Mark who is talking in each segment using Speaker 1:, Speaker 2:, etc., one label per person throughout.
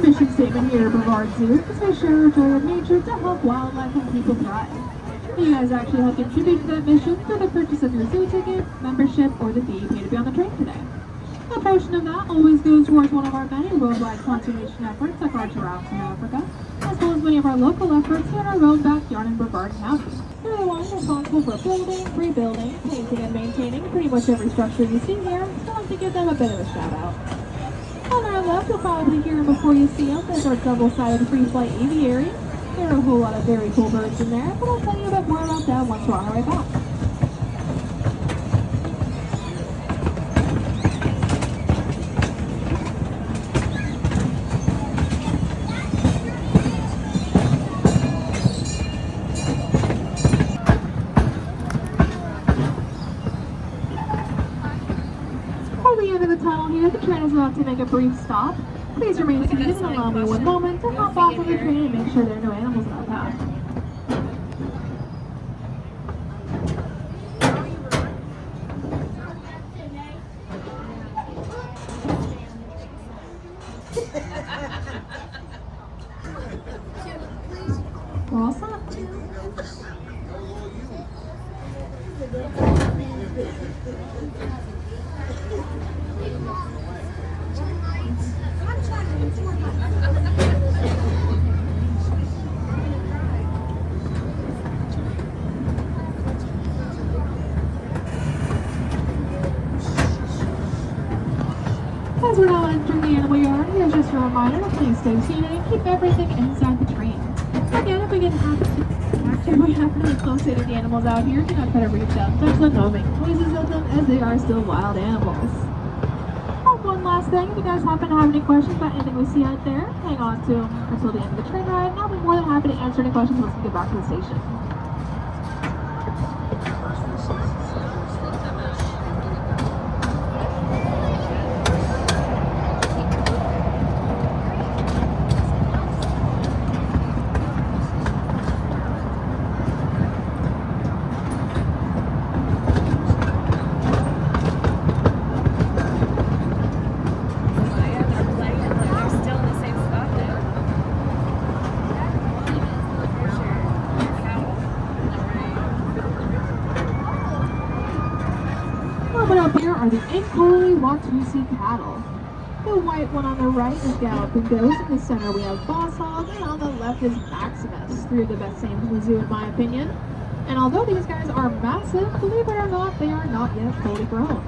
Speaker 1: mission statement here at Brevard Zoo is to share our joy of nature to help wildlife and people thrive. You guys actually help contribute to that mission through the purchase of your zoo ticket, membership, or the fee you pay to be on the train today. A portion of that always goes towards one of our many worldwide conservation efforts like our giraffes in Africa, as well as many of our local efforts here in our own backyard in Brevard County. They're the ones responsible for building, rebuilding, painting, and maintaining pretty much every structure you see here, so I'd like to give them a bit of a shout out. On our left, you'll probably hear them before you see them. There's our double-sided free-flight aviary. There are a whole lot of very cool birds in there, but I'll tell you a bit more about that once we're on our way back. Before we enter the tunnel here, the train is about to make a brief stop. Please remain seated and allow me one moment to hop off of the train and make sure there are no animals in our path. We're all set. As we're now entering the animal yard, here's just a reminder to please stay seated and keep everything inside the train. Again, if we happen to be close to the animals out here, do not try to reach out and touch them, don't make noises at them, as they are still wild animals. Oh, one last thing, if you guys happen to have any questions about anything we see out there, hang on to them until the end of the train ride, and I'll be more than happy to answer any questions once we get back to the station. Coming up here are the inquiry Watusi cattle. The white one on the right is Galloping Ghost, in the center we have Boss Hog, and on the left is Maximus, three of the best names in the zoo in my opinion. And although these guys are massive, believe it or not, they are not yet fully grown.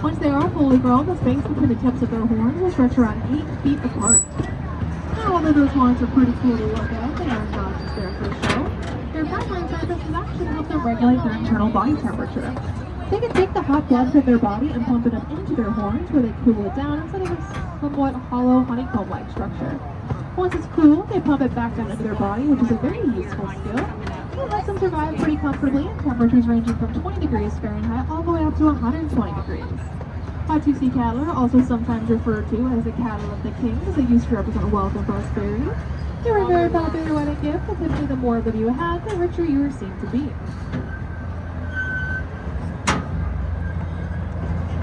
Speaker 1: Once they are fully grown, the space between the tips of their horns will stretch around 8 feet apart. Now, although those horns are pretty cool to look at, they are not just there for show. Their primary purpose is actually to help them regulate their internal body temperature. They can take the hot blood from their body and pump it up into their horns where they cool it down instead of a somewhat hollow honeycomb-like structure. Once it's cool, they pump it back down into their body, which is a very useful skill. It lets them survive pretty comfortably in temperatures ranging from 20 degrees Fahrenheit all the way up to 120 degrees. Watusi cattle are also sometimes referred to as the cattle of the king, as they used to represent wealth and prosperity. They were a very popular wedding gift, but typically the more of them you had, the richer you were seen to be.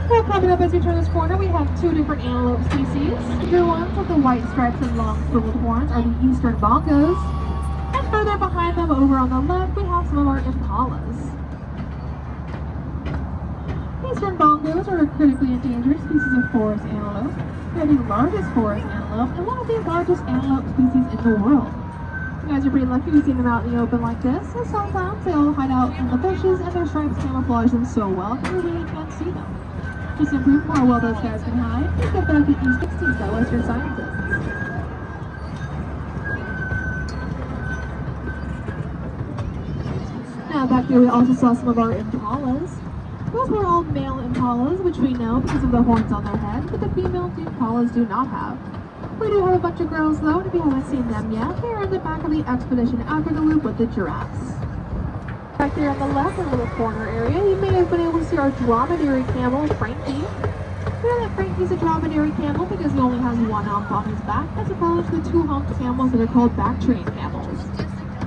Speaker 1: Well, coming up as we turn this corner, we have two different antelope species. The ones with the white stripes and long swiveled horns are the eastern bongos. And further behind them, over on the left, we have some of our impalas. Eastern bongos are a critically endangered species of forest antelope. They're the largest forest antelope and one of the largest antelope species in the world. You guys are pretty lucky we've seen them out in the open like this, and sometimes they all hide out in the bushes and their stripes camouflage them so well that you really can't see them. Just to prove how well those guys can hide, let's get back to E60s by Western scientists. Now back here we also saw some of our impalas. Those were all male impalas, which we know because of the horns on their head, but the female impalas do not have. We do have a bunch of girls though, and if you haven't seen them yet, they are in the back of the expedition after the loop with the giraffes. Back there on the left, in the little corner area, you may have been able to see our dromedary camel, Frankie. We know that Frankie's a dromedary camel because he only has one hump on his back, as opposed to the two humped camels that are called back-trained camels.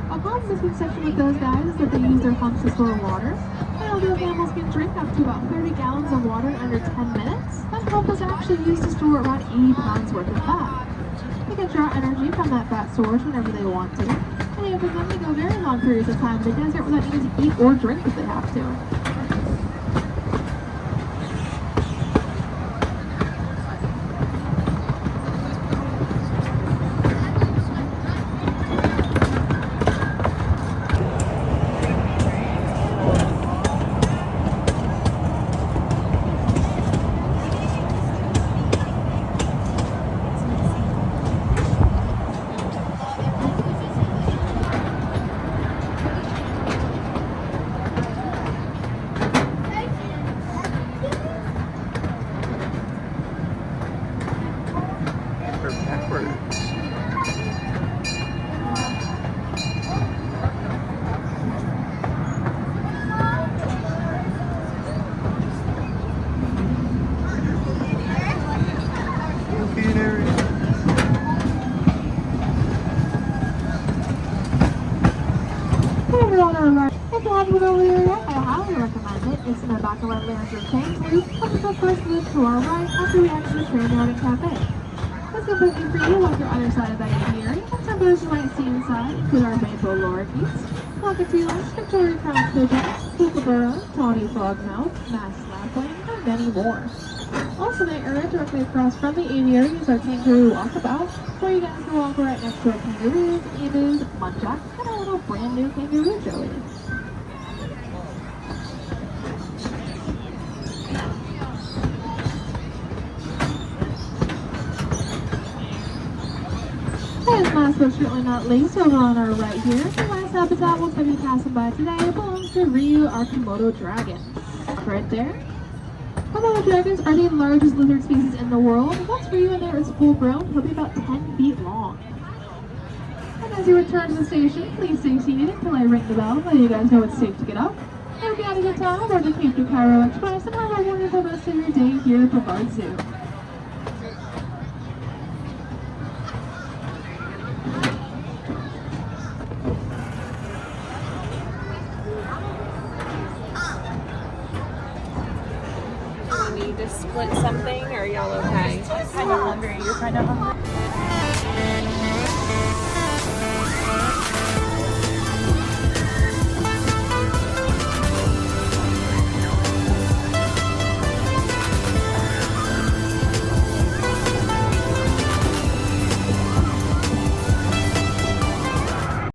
Speaker 1: A common misconception with those guys is that they use their humps to store water. And although camels can drink up to about 30 gallons of water in under 10 minutes, that hump is actually used to store around 80 pounds worth of fat. They can draw energy from that fat source whenever they want to. And for them to go very long periods of time in the desert without needing to eat or drink if they have to. If you haven't been over there yet, I highly recommend it. It's in the back of our manager tank loop, up the first loop to our right after we enter the train yard and cafe. It's completely free like your other side of that aviary, and some birds you might see inside include our rainbow lorikeets, cockatiels, Victoria crown pigeons, kookaburra, tawny frogmouth, masked lapwing, and many more. Also in the area directly across from the aviary is our kangaroo walkabout, where you guys can walk right next to our kangaroos, emus, muntjacs, and our little brand new kangaroo joey. And last but certainly not least, over on our right here, the last habitat we'll be passing by today belongs to Ryu, our Komodo dragon. Right there. Komodo dragons are the largest lizard species in the world. Once Ryu in there is full grown, he'll be about 10 feet long. And as you return to the station, please stay seated until I ring the bell, letting you guys know it's safe to get up. And if you had a good time aboard the Cape to Cairo Express, and have a wonderful rest of your day here at Brevard Zoo.
Speaker 2: Need to split something, or are y'all okay?
Speaker 3: I'm kind of hungry. You're kind of hungry?